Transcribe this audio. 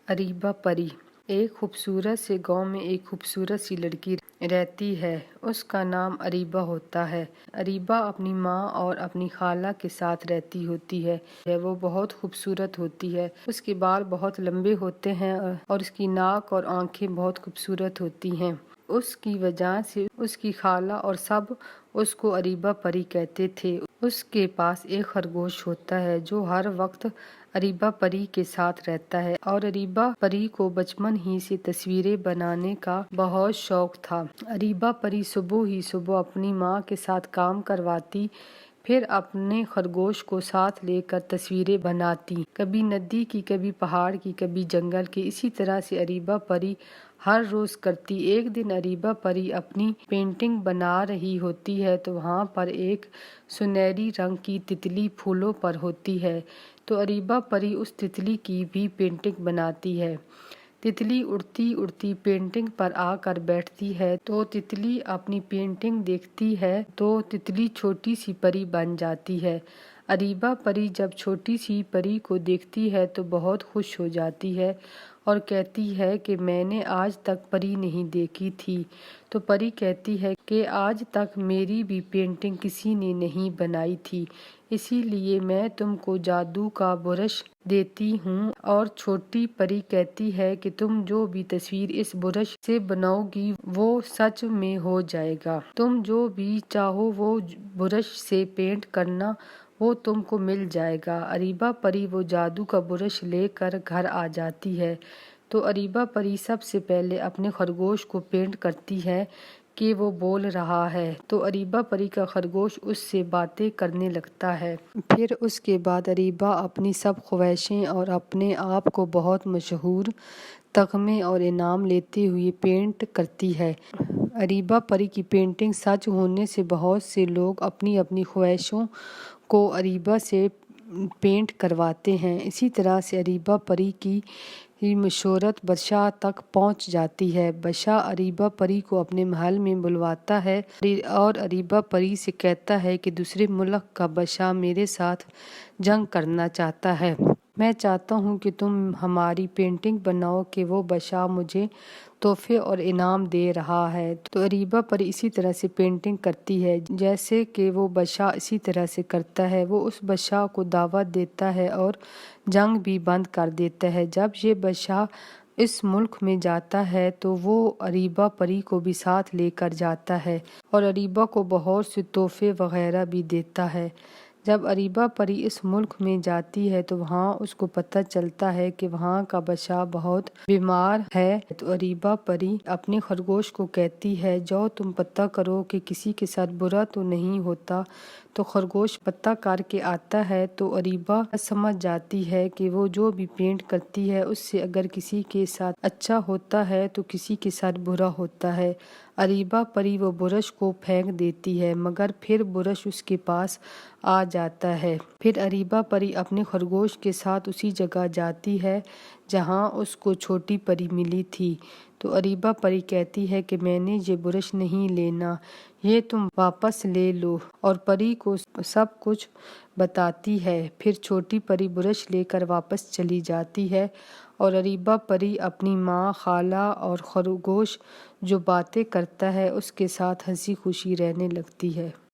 अरीबा परी। एक खूबसूरत से गांव में एक खूबसूरत सी लड़की रहती है। उसका नाम अरीबा होता है। अरीबा अपनी माँ और अपनी खाला के साथ रहती होती है। वो बहुत खूबसूरत होती है। उसके बाल बहुत लंबे होते हैं और उसकी नाक और आंखें बहुत खूबसूरत होती हैं। उसकी वजह से उसकी खाला और सब उसको अरीबा परी कहते थे। उसके पास एक खरगोश होता है जो हर वक्त अरीबा परी के साथ रहता है और अरीबा परी को बचपन ही से तस्वीरें बनाने का बहुत शौक था। अरीबा परी सुबह ही सुबह अपनी माँ के साथ काम करवाती, फिर अपने खरगोश को साथ लेकर तस्वीरें बनाती, कभी नदी की, कभी पहाड़ की, कभी जंगल की। इसी तरह से अरीबा परी हर रोज करती। एक दिन अरीबा परी अपनी पेंटिंग बना रही होती है तो वहाँ पर एक सुनहरी रंग की तितली फूलों पर होती है। तो अरीबा परी उस तितली की भी पेंटिंग बनाती है। तितली उड़ती उड़ती पेंटिंग पर आकर बैठती है तो तितली अपनी पेंटिंग देखती है तो तितली छोटी सी परी बन जाती है। अरीबा परी जब छोटी सी परी को देखती है तो बहुत खुश हो जाती है और कहती है कि मैंने आज तक परी नहीं देखी थी। तो परी कहती है कि आज तक मेरी भी पेंटिंग किसी ने नहीं बनाई थी, इसीलिए मैं तुमको जादू का ब्रश देती हूँ। और छोटी परी कहती है कि तुम जो भी तस्वीर इस ब्रश से बनाओगी वो सच में हो जाएगा। तुम जो भी चाहो वो ब्रश से पेंट करना, वो तुमको मिल जाएगा। अरीबा परी वो जादू का ब्रश लेकर घर आ जाती है। तो अरीबा परी सबसे पहले अपने खरगोश को पेंट करती है कि वो बोल रहा है। तो अरीबा परी का खरगोश उससे बातें करने लगता है। फिर उसके बाद अरीबा अपनी सब ख्वाहिशें और अपने आप को बहुत मशहूर तगमे और इनाम लेते हुए पेंट करती है। अरीबा परी की पेंटिंग सच होने से बहुत से लोग अपनी अपनी ख्वाहिशों को अरीबा से पेंट करवाते हैं। इसी तरह से अरीबा परी की मशहूरत बादशाह तक पहुंच जाती है। बादशाह अरीबा परी को अपने महल में बुलवाता है और अरीबा परी से कहता है कि दूसरे मुल्क का बादशाह मेरे साथ जंग करना चाहता है। मैं चाहता हूँ कि तुम हमारी पेंटिंग बनाओ कि वो बादशाह मुझे तोहफे और इनाम दे रहा है। तो अरीबा परी इसी तरह से पेंटिंग करती है जैसे कि वो बादशाह इसी तरह से करता है। वो उस बादशाह को दावत देता है और जंग भी बंद कर देता है। जब ये बादशाह इस मुल्क में जाता है तो वो अरीबा परी को भी साथ लेकर जाता है और अरीबा को बहुत से तोहफे वगैरह भी देता है। जब अरीबा परी इस मुल्क में जाती है तो वहाँ उसको पता चलता है कि वहाँ का बादशाह बहुत बीमार है। तो अरीबा परी अपने खरगोश को कहती है, जाओ तुम पता करो कि किसी के साथ बुरा तो नहीं होता। तो खरगोश पता करके आता है तो अरीबा समझ जाती है कि वो जो भी पेंट करती है उससे अगर किसी के साथ अच्छा होता है तो किसी के साथ बुरा होता है। अरीबा परी वो ब्रश को फेंक देती है मगर फिर ब्रश उसके पास आ जाता है। फिर अरीबा परी अपने खरगोश के साथ उसी जगह जाती है जहाँ उसको छोटी परी मिली थी। तो अरीबा परी कहती है कि मैंने ये ब्रश नहीं लेना, ये तुम वापस ले लो, और परी को सब कुछ बताती है। फिर छोटी परी ब्रश लेकर वापस चली जाती है और अरीबा परी अपनी माँ, खाला और खरगोश जो बातें करता है उसके साथ हंसी खुशी रहने लगती है।